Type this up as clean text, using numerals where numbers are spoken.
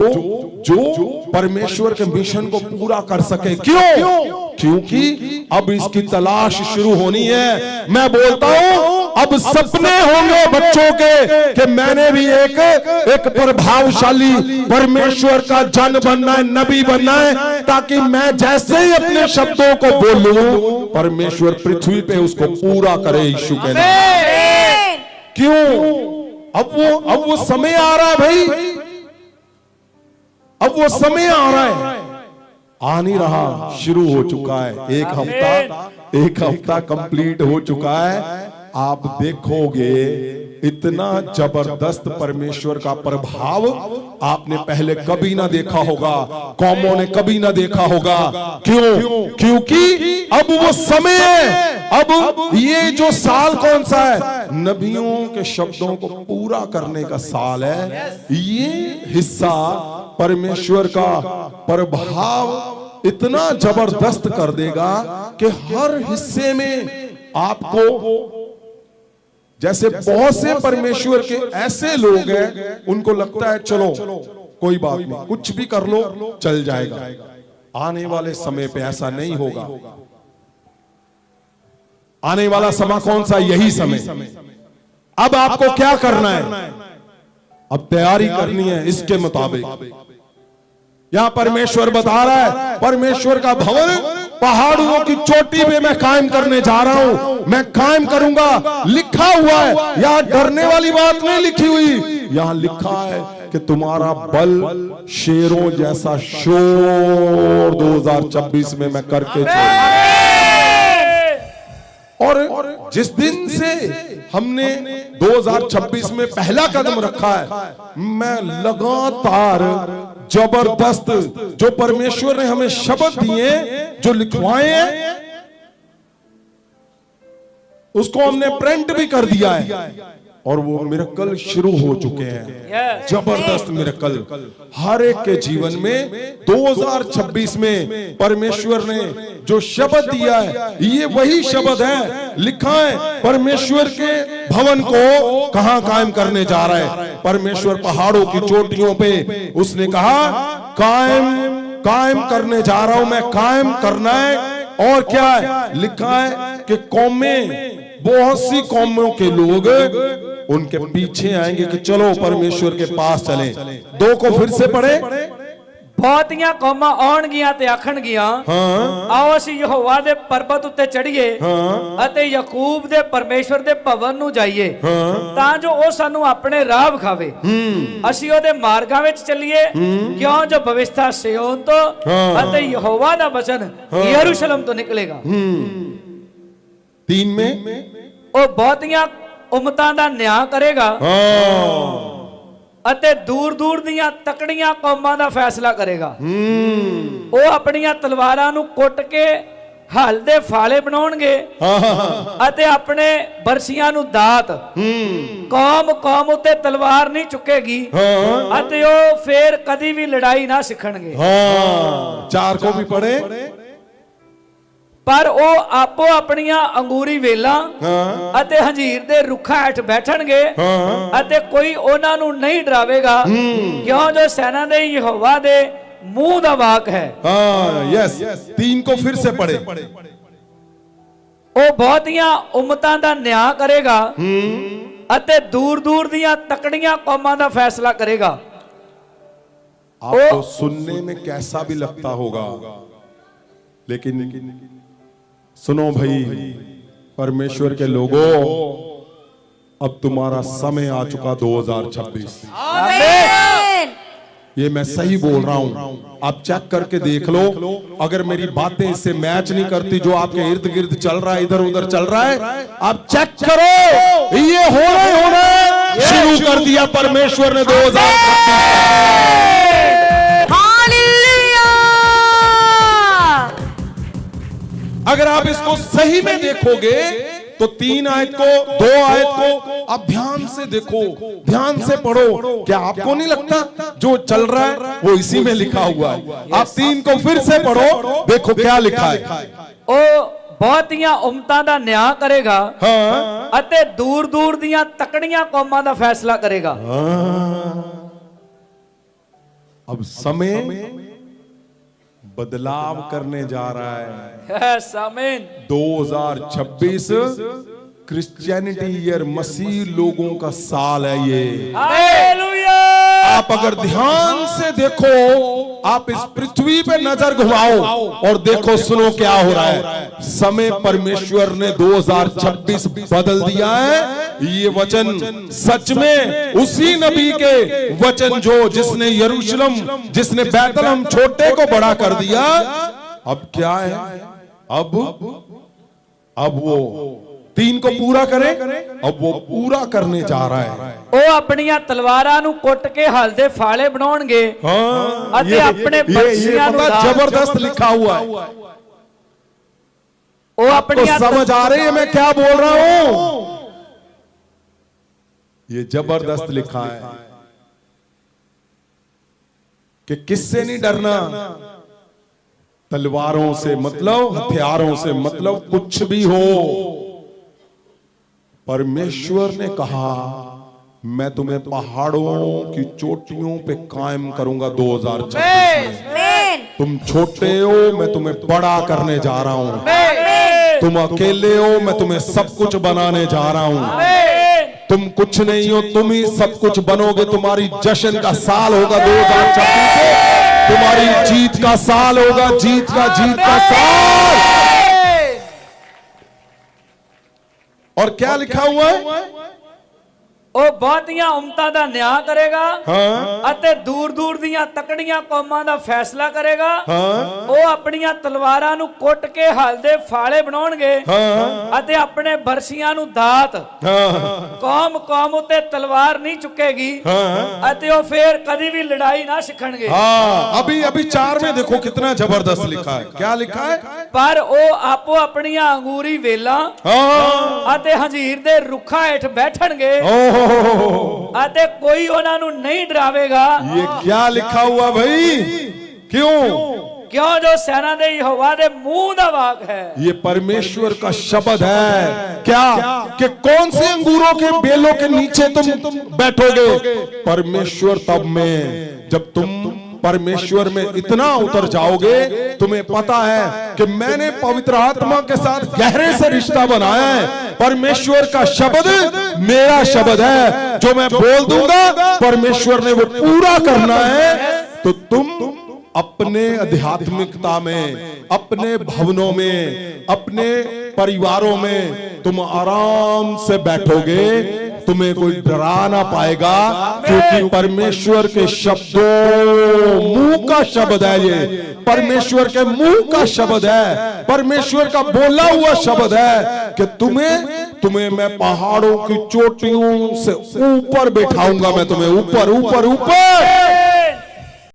जो परमेश्वर के मिशन को पूरा कर सके। क्यों? क्योंकि अब इसकी तलाश शुरू होनी है। मैं बोलता हूं अब सपने होंगे बच्चों के कि मैंने भी एक प्रभावशाली परमेश्वर का जन बनना है, नबी बनना है, ताकि मैं जैसे ही अपने शब्दों को बोलूं परमेश्वर पृथ्वी पे उसको पूरा करे यीशु के नाम। क्यों? अब वो समय आ रहा है भाई, अब वो समय आ रहा है, आ नहीं रहा, शुरू हो चुका है। एक हफ्ता कंप्लीट हो चुका है। आप देखोगे इतना जबरदस्त परमेश्वर का प्रभाव आपने पहले कभी ना देखा होगा, कौमों ने कभी ना देखा होगा। क्यों? क्योंकि अब वो समय है। अब ये जो साल कौन सा है? नबियों के शब्दों को पूरा करने का साल है। ये हिस्सा परमेश्वर का प्रभाव इतना जबरदस्त कर देगा कि हर हिस्से में आपको, जैसे बहुत से परमेश्वर के ऐसे लोग हैं उनको लगता है चलो कोई बात नहीं, कुछ भी कर लो चल जाएगा। आने वाले समय पे ऐसा नहीं होगा। आने वाला समय कौन सा? यही समय। अब आपको क्या करना है? अब तैयारी करनी है इसके मुताबिक। यहां परमेश्वर बता रहा है परमेश्वर का भवन पहाड़ों की चोटी पे मैं कायम करने जा रहा हूं, मैं कायम करूंगा। लिखा हुआ है, यहां डरने वाली बात नहीं लिखी हुई, यहां लिखा है कि तुम्हारा बल शेरों जैसा शोर 2026 में मैं करके और जिस दिन से हमने 2026 में पहला कदम रखा है, मैं लगातार जबरदस्त जो परमेश्वर ने हमें शब्द दिए, जो लिखवाए हैं, उसको हमने प्रिंट भी कर दिया है और वो मिरेकल शुरू हो चुके हैं। जबरदस्त मिरेकल हर एक के जीवन में 2026 में परमेश्वर ने जो शब्द दिया है, ये वही शब्द है। लिखा है परमेश्वर के भवन को कहां कायम करने जा रहा है? परमेश्वर पहाड़ों की चोटियों पे उसने कहा कायम करने जा रहा हूं मैं, कायम करना है। और क्या है? लिखा है कि कौमें, बहुत सी कौमों के लोग उनके पीछे आएंगे कि चलो परमेश्वर के पास चले। 2 को फिर से पढ़े। बहुतियां कौमां आउणगियां ते आखणगियां, आओ ਅਸੀਂ ਯਹੋਵਾ ਦੇ ਪਰਬਤ ਉੱਤੇ ਚੜੀਏ ਅਤੇ ਯਾਕੂਬ ਦੇ ਪਰਮੇਸ਼ਵਰ ਦੇ ਭਵਨ ਨੂੰ ਜਾਈਏ, ਤਾਂ ਜੋ ਉਹ ਸਾਨੂੰ ਆਪਣੇ ਰਾਹ ਵਿਖਾਵੇ। ਅਸੀਂ ਉਹਦੇ ਮਾਰਗਾਂ ਵਿੱਚ ਚੱਲੀਏ, ਕਿਉਂ ਜੋ ਭਵਿਸ਼ਤਾ ਸਿਯੋਨ ਤੋਂ ਅਤੇ ਯਹੋਵਾ ਦਾ ਵਚਨ ਯਰੂਸ਼ਲਮ ਤੋਂ ਨਿਕਲੇਗਾ। 3 में ਉਹ ਬਹੁਤੀਆਂ ਉਮਤਾਂ ਦਾ ਨਿਆਂ ਕਰੇਗਾ ਅਤੇ ਦੂਰ ਦੂਰ ਦੀਆਂ ਤਕੜੀਆਂ ਕੌਮਾਂ ਦਾ ਫੈਸਲਾ ਕਰੇਗਾ। ਉਹ ਆਪਣੀਆਂ ਤਲਵਾਰਾਂ ਨੂੰ ਕੁੱਟ ਕੇ ਹਲ ਦੇ ਫਾਲੇ ਬਣਾਉਣਗੇ ਅਤੇ ਆਪਣੇ ਬਰਸੀਆਂ ਨੂੰ ਦਾਤ। ਕੌਮ ਉੱਤੇ ਤਲਵਾਰ ਨਹੀਂ ਚੁੱਕੇਗੀ ਅਤੇ ਉਹ ਫੇਰ ਕਦੀ ਵੀ ਲੜਾਈ ਨਾ ਸਿੱਖਣਗੇ। 4 को भी पढ़े। पर वो आपो अपनियां अंगूरी वेला अते हंजीर दे रुखा हेठ बैठणगे अते कोई उन्हां नूं नहीं डरावेगा, क्यों जो सेना दे यहोवा दे मुंह दा वाक है। यस 3 को फिर से पढ़े। वो बहुतियां उम्मतां दा न्याय करेगा अते दूर दूर दियां तकड़ियां कौमां दा फैसला करेगा। आपको सुनने में कैसा भी लगता होगा, लेकिन सुनो भाई परमेश्वर के लोगों, अब तुम्हारा समय आ चुका 2026। आमीन। ये मैं सही बोल रहा हूं, आप चेक करके देख लो। अगर मेरी बातें इससे मैच नहीं करती, जो आपके इर्द गिर्द चल रहा है, इधर उधर चल रहा है, आप चेक करो। ये हो रहा है, शुरू कर दिया परमेश्वर ने 2026। अगर आप इसको सही में देखोगे तो 3 आयत को, 2 आयत को आप ध्यान से देखो, ध्यान से पढ़ो। क्या आपको नहीं लगता जो चल रहा है वो इसी में लिखा हुआ है? आप 3 को फिर से पढ़ो, देखो क्या लिखा है। ओ बहुतियां उम्मतां दा न्याय करेगा अते दूर दूर दियां तकड़ियां कौमां दा फैसला करेगा। अब समय बदलाव करने जा रहा है। यस आमीन। 2026 क्रिश्चियनिटी ईयर, मसीह लोगों का साल है ये। हालेलुया। आप अगर ध्यान से देखो, आप इस पृथ्वी पे नजर घुमाओ और देखो, सुनो क्या हो रहा है। समय परमेश्वर ने 2026 बदल दिया है। ये वचन सच में उसी नबी के वचन जो जिसने यरूशलेम, जिसने बैतलहम छोटे को बड़ा कर दिया। अब क्या है, अब वो 3 को पूरा करे, अब वो पूरा करने जा रहा है। ਉਹ ਆਪਣੀਆਂ ਤਲਵਾਰਾਂ ਨੂੰ ਕੁੱਟ ਕੇ ਹਲਦੇ ਫਾਲੇ ਬਣਾਉਣਗੇ ਅਤੇ ਆਪਣੇ ਬਰਛੀਆਂ ਨੂੰ जबरदस्त लिखा हुआ है। ਉਹ ਆਪਣੀਆਂ समझ आ रही है मैं क्या बोल रहा हूं? ये जबरदस्त लिखा है कि किससे नहीं डरना। तलवारों से मतलब, हथियारों से मतलब, कुछ भी हो, परमेश्वर ने कहा मैं तुम्हें पहाड़ों की चोटियों पे कायम करूंगा 2026 में। तुम छोटे हो, मैं तुम्हें बड़ा करने जा रहा हूं। तुम अकेले हो, मैं तुम्हें सब कुछ बनाने जा रहा हूं। तुम कुछ नहीं हो, तुम ही सब कुछ बनोगे। तुम्हारी जश्न का साल होगा 2026, तुम्हारी जीत का साल होगा, जीत का साल। और क्या लिखा हुआ है? ਉਹ ਬਹੁਤੀਆਂ ਉਮਤਾਂ ਦਾ ਨਿਆਂ ਕਰੇਗਾ ਅਤੇ ਦੂਰ ਦੂਰ ਦੀਆਂ ਤਕੜੀਆਂ ਕੌਮਾਂ ਦਾ ਫੈਸਲਾ ਕਰੇਗਾ। ਉਹ ਆਪਣੀਆਂ ਤਲਵਾਰਾਂ ਨੂੰ ਕੁੱਟ ਕੇ ਹਲਦੇ ਫਾਲੇ ਬਣਾਉਣਗੇ ਅਤੇ ਆਪਣੇ ਬਰਛੀਆਂ ਨੂੰ ਦਾਤ। ਕੌਮ ਕੌਮ ਉਤੇ ਤਲਵਾਰ ਨਹੀਂ ਚੁੱਕੇਗੀ ਅਤੇ ਉਹ ਫੇਰ ਕਦੀ ਵੀ ਲੜਾਈ ਨਾ ਸਿੱਖਣਗੇ। अभी 4 में देखो कितना जबरदस्त लिखा है। क्या लिखा है? ਪਰ ਉਹ ਆਪੋ ਆਪਣੀਆਂ ਅੰਗੂਰੀ ਵੇਲਾਂ ਅਤੇ ਹੰਜੀਰ ਦੇ ਰੁੱਖਾਂ ਹੇਠ ਬੈਠਣਗੇ ਅਤੇ कोई ਉਹਨਾਂ ਨੂੰ नहीं डरावेगा। ये क्या लिखा हुआ भाई? क्यों जो सेना दे यहोवा दे मुंह दा वाक है। ये परमेश्वर का शब्द है। क्या कि कौन से अंगूरों के बेलों के नीचे तुम बैठोगे? परमेश्वर तब में, जब तुम परमेश्वर में इतना उतर जाओगे, तुम्हें पता है कि मैंने पवित्र आत्मा के साथ गहरे से रिश्ता बनाया है। परमेश्वर का शब्द मेरा शब्द है, जो मैं बोल दूंगा परमेश्वर ने वो पूरा करना है। तो तुम अपने आध्यात्मिकता में, अपने भवनों में, अपने परिवारों में तुम आराम से बैठोगे। तुम्हें कोई डरा ना पाएगा, क्योंकि परमेश्वर के शब्दों, मुंह का शब्द है ये। परमेश्वर के मुंह का शब्द है, परमेश्वर का बोला हुआ शब्द है कि तुम्हें मैं पहाड़ों की चोटियों से ऊपर बैठाऊंगा। मैं तुम्हें ऊपर ऊपर ऊपर